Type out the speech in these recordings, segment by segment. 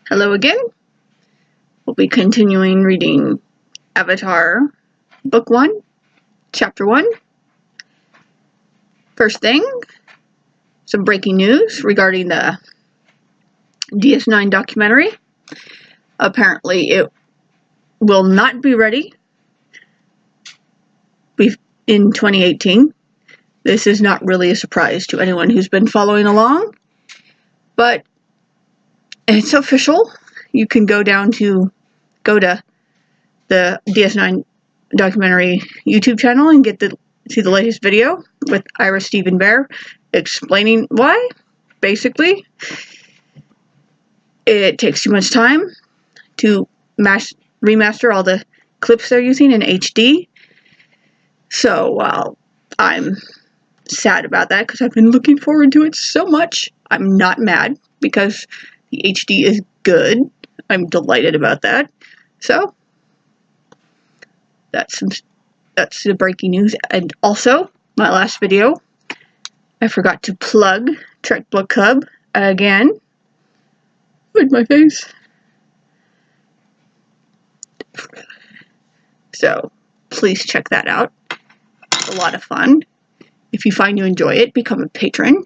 Hello again. We'll be continuing reading Avatar, Book 1, Chapter 1. First thing, some breaking news regarding the DS9 documentary. Apparently it will not be ready in 2018. This is not really a surprise to anyone who's been following along, but it's official. You can go to the DS9 documentary YouTube channel and see the latest video with Ira Steven Behr explaining why. Basically, it takes too much time to remaster all the clips they're using in HD. So I'm sad about that because I've been looking forward to it so much. I'm not mad because the HD is good. I'm delighted about that. So that's the breaking news. And also, my last video, I forgot to plug Trek Book Club again. With my face. So please check that out. It's a lot of fun. If you find you enjoy it, become a patron.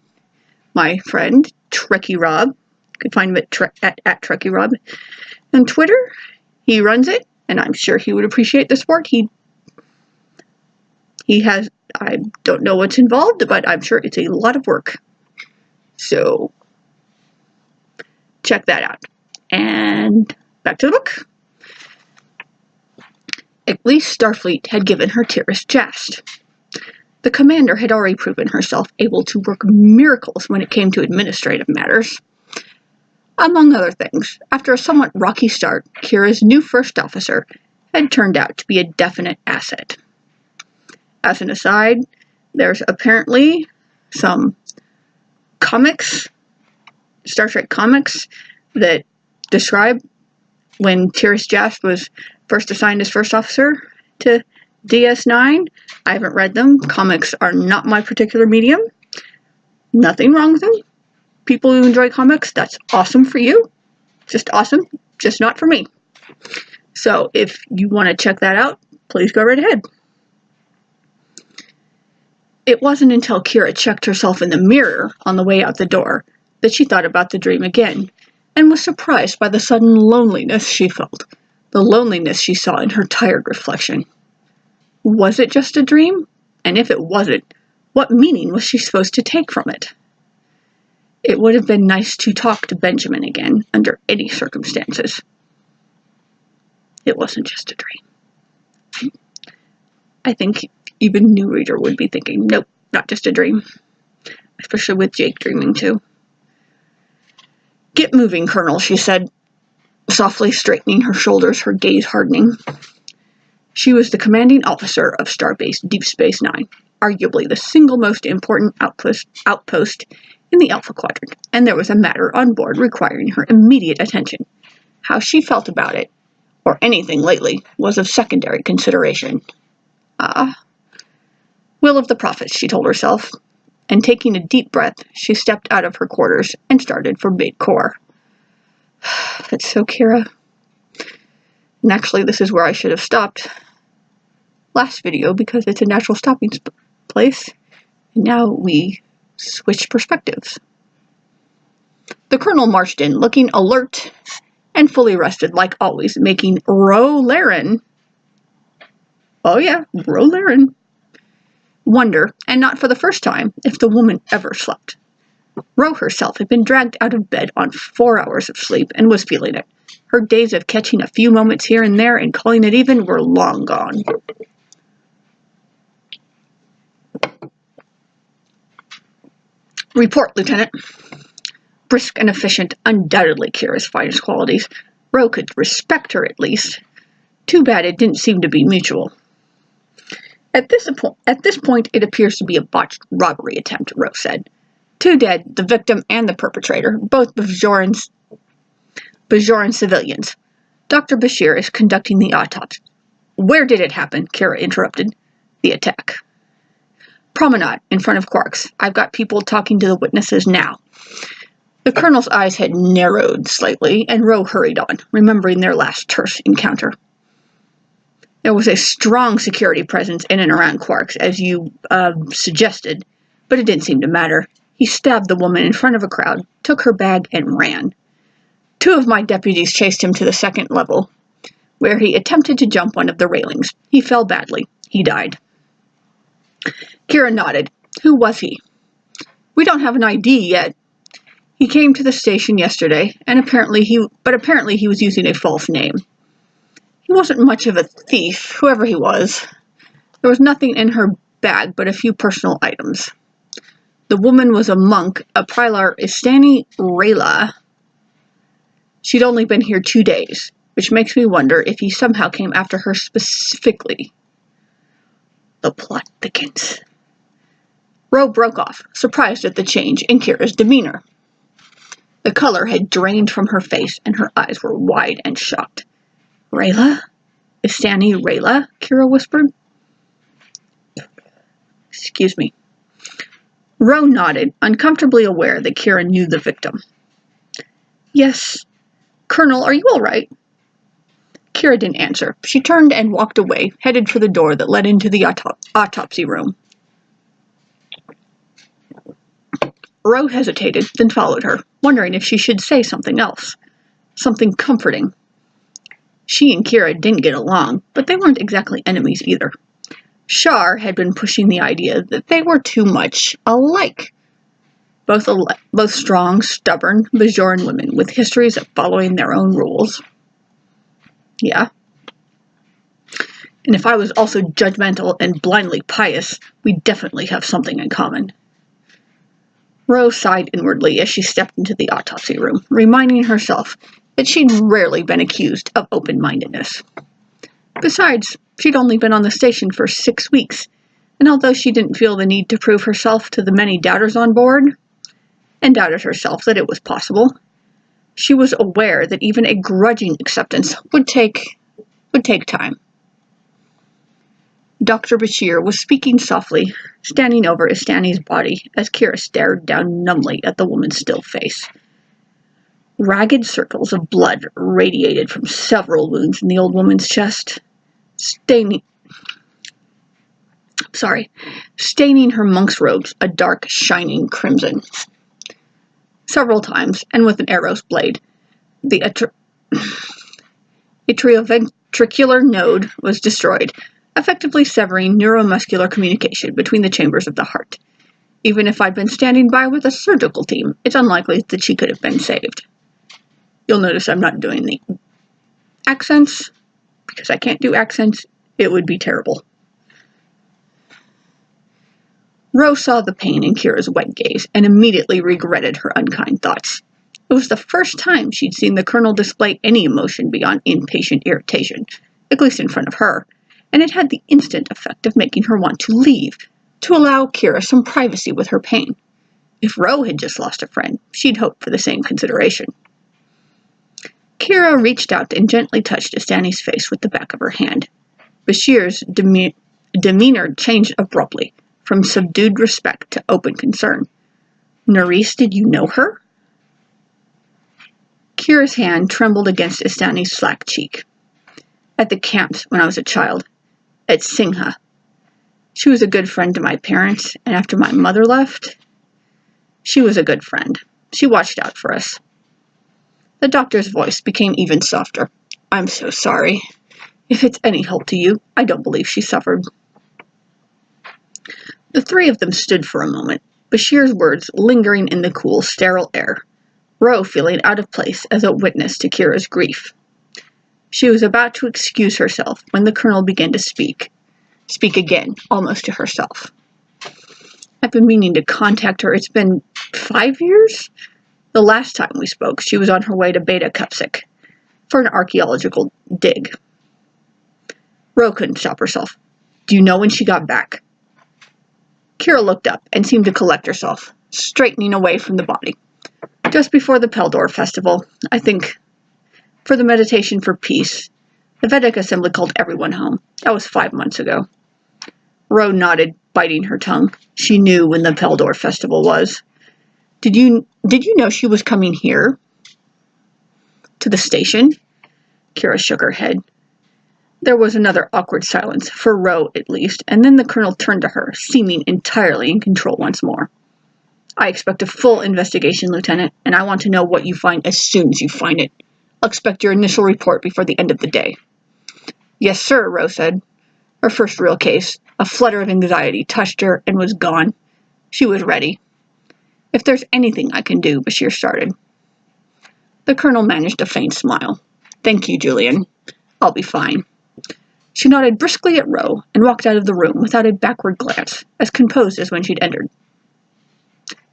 My friend Trekkie Rob, you can find him at Trekkie Rob on Twitter. He runs it, and I'm sure he would appreciate the support. He has, I don't know what's involved, but I'm sure it's a lot of work. So check that out. And back to the book. At least Starfleet had given her Tiris Jast. The commander had already proven herself able to work miracles when it came to administrative matters. Among other things, after a somewhat rocky start, Kira's new first officer had turned out to be a definite asset. As an aside, there's apparently some comics, Star Trek comics, that describe when Tiris Jast was first assigned as first officer to DS9. I haven't read them. Comics are not my particular medium. Nothing wrong with them. People who enjoy comics, that's awesome for you. Just awesome. Just not for me. So if you want to check that out, please go right ahead. It wasn't until Kira checked herself in the mirror on the way out the door that she thought about the dream again, and was surprised by the sudden loneliness she felt, the loneliness she saw in her tired reflection. Was it just a dream? And if it wasn't, what meaning was she supposed to take from it? It would have been nice to talk to Benjamin again, under any circumstances. It wasn't just a dream. I think even a new reader would be thinking, nope, not just a dream. Especially with Jake dreaming too. Get moving, Colonel, she said, softly straightening her shoulders, her gaze hardening. She was the commanding officer of Starbase Deep Space Nine, arguably the single most important outpost in the Alpha Quadrant, and there was a matter on board requiring her immediate attention. How she felt about it, or anything lately, was of secondary consideration. Will of the prophets, she told herself, and taking a deep breath, she stepped out of her quarters and started for mid-core. That's so Kira. And actually, this is where I should have stopped last video because it's a natural stopping place. And now we switch perspectives. The Colonel marched in, looking alert and fully rested, like always, making Ro Laren, oh yeah, Ro Laren, wonder, and not for the first time, if the woman ever slept. Ro herself had been dragged out of bed on 4 hours of sleep and was feeling it. Her days of catching a few moments here and there and calling it even were long gone. Report, Lieutenant. Brisk and efficient, undoubtedly Kira's finest qualities. Ro could respect her at least. Too bad it didn't seem to be mutual. At this point, it appears to be a botched robbery attempt, Ro said. 2 dead, the victim and the perpetrator, both Bajoran civilians. Dr. Bashir is conducting the autopsy. Where did it happen? Kira interrupted. The attack. Promenade, in front of Quark's. I've got people talking to the witnesses now. The colonel's eyes had narrowed slightly, and Ro hurried on, remembering their last terse encounter. There was a strong security presence in and around Quark's, as you suggested, but it didn't seem to matter. He stabbed the woman in front of a crowd, took her bag, and ran. 2 of my deputies chased him to the 2nd level, where he attempted to jump one of the railings. He fell badly. He died. Kira nodded. Who was he? We don't have an ID yet. He came to the station yesterday, and apparently he was using a false name. He wasn't much of a thief, whoever he was. There was nothing in her bag but a few personal items. The woman was a monk, a Prilar Istani Rayla. She'd only been here 2 days, which makes me wonder if he somehow came after her specifically. The plot thickens. Ro broke off, surprised at the change in Kira's demeanor. The color had drained from her face, and her eyes were wide and shocked. Rayla? Istani Rayla? Kira whispered. Excuse me. Ro nodded, uncomfortably aware that Kira knew the victim. Yes. Colonel, are you all right? Kira didn't answer. She turned and walked away, headed for the door that led into the autopsy room. Ro hesitated, then followed her, wondering if she should say something else. Something comforting. She and Kira didn't get along, but they weren't exactly enemies either. Shar had been pushing the idea that they were too much alike. Both strong, stubborn, Bajoran women with histories of following their own rules. Yeah. And if I was also judgmental and blindly pious, we definitely have something in common. Ro sighed inwardly as she stepped into the autopsy room, reminding herself that she'd rarely been accused of open-mindedness. Besides, she'd only been on the station for 6 weeks, and although she didn't feel the need to prove herself to the many doubters on board, and doubted herself that it was possible, she was aware that even a grudging acceptance would take time. Dr. Bashir was speaking softly, standing over Istani's body as Kira stared down numbly at the woman's still face. Ragged circles of blood radiated from several wounds in the old woman's chest, staining her monk's robes a dark, shining crimson. Several times, and with an arrow's blade, the atrioventricular node was destroyed, effectively severing neuromuscular communication between the chambers of the heart. Even if I'd been standing by with a surgical team, it's unlikely that she could have been saved. You'll notice I'm not doing the accents, because I can't do accents. It would be terrible. Ro saw the pain in Kira's wet gaze and immediately regretted her unkind thoughts. It was the first time she'd seen the colonel display any emotion beyond impatient irritation, at least in front of her, and it had the instant effect of making her want to leave, to allow Kira some privacy with her pain. If Ro had just lost a friend, she'd hoped for the same consideration. Kira reached out and gently touched Istani's face with the back of her hand. Bashir's demeanor changed abruptly, from subdued respect to open concern. Nerys, did you know her? Kira's hand trembled against Istani's slack cheek. At the camps when I was a child, at Singha. She was a good friend to my parents, and after my mother left, she was a good friend. She watched out for us. The doctor's voice became even softer. I'm so sorry. If it's any help to you, I don't believe she suffered. The 3 of them stood for a moment, Bashir's words lingering in the cool, sterile air, Ro feeling out of place as a witness to Kira's grief. She was about to excuse herself when the colonel began to speak again, almost to herself. I've been meaning to contact her. It's been 5 years? The last time we spoke, she was on her way to Beta Cupsic for an archaeological dig. Ro couldn't stop herself. Do you know when she got back? Kira looked up and seemed to collect herself, straightening away from the body. Just before the Peldor Festival, I think, for the Meditation for Peace, the Vedic Assembly called everyone home. That was 5 months ago. Ro nodded, biting her tongue. She knew when the Peldor Festival was. Did you know she was coming here? To the station? Kira shook her head. There was another awkward silence, for Ro at least, and then the colonel turned to her, seeming entirely in control once more. I expect a full investigation, Lieutenant, and I want to know what you find as soon as you find it. I'll expect your initial report before the end of the day. Yes, sir, Ro said. Her first real case. A flutter of anxiety touched her and was gone. She was ready. If there's anything I can do, Bashir started. The colonel managed a faint smile. Thank you, Julian. I'll be fine. She nodded briskly at Ro and walked out of the room without a backward glance, as composed as when she'd entered.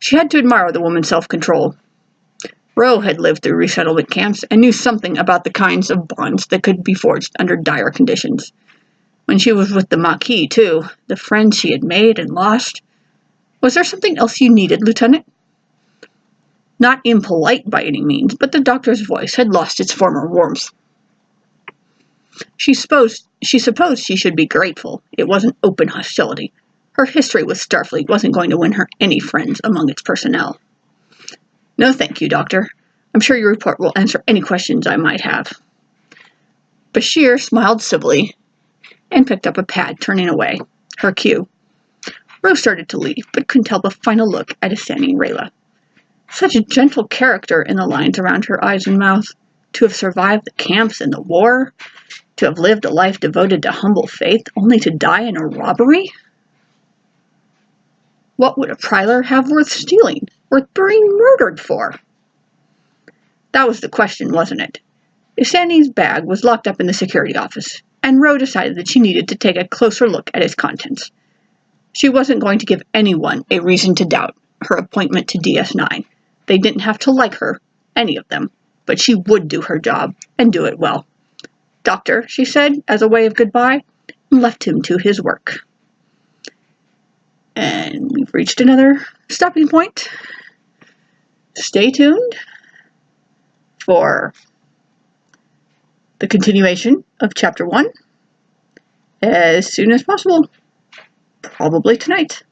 She had to admire the woman's self-control. Ro had lived through resettlement camps and knew something about the kinds of bonds that could be forged under dire conditions. When she was with the Maquis, too, the friends she had made and lost. Was there something else you needed, Lieutenant? Not impolite by any means, but the doctor's voice had lost its former warmth. She supposed she should be grateful. It wasn't open hostility. Her history with Starfleet wasn't going to win her any friends among its personnel. No, thank you, Doctor. I'm sure your report will answer any questions I might have. Bashir smiled civilly and picked up a pad, turning away. Her cue. Rose started to leave, but couldn't help a final look at a standing Rayla. Such a gentle character in the lines around her eyes and mouth. To have survived the camps and the war. To have lived a life devoted to humble faith, only to die in a robbery? What would a Prylar have worth stealing, worth being murdered for? That was the question, wasn't it? Isani's bag was locked up in the security office, and Ro decided that she needed to take a closer look at its contents. She wasn't going to give anyone a reason to doubt her appointment to DS9. They didn't have to like her, any of them, but she would do her job, and do it well. Doctor, she said, as a way of goodbye, and left him to his work. And we've reached another stopping point. Stay tuned for the continuation of Chapter 1 as soon as possible. Probably tonight.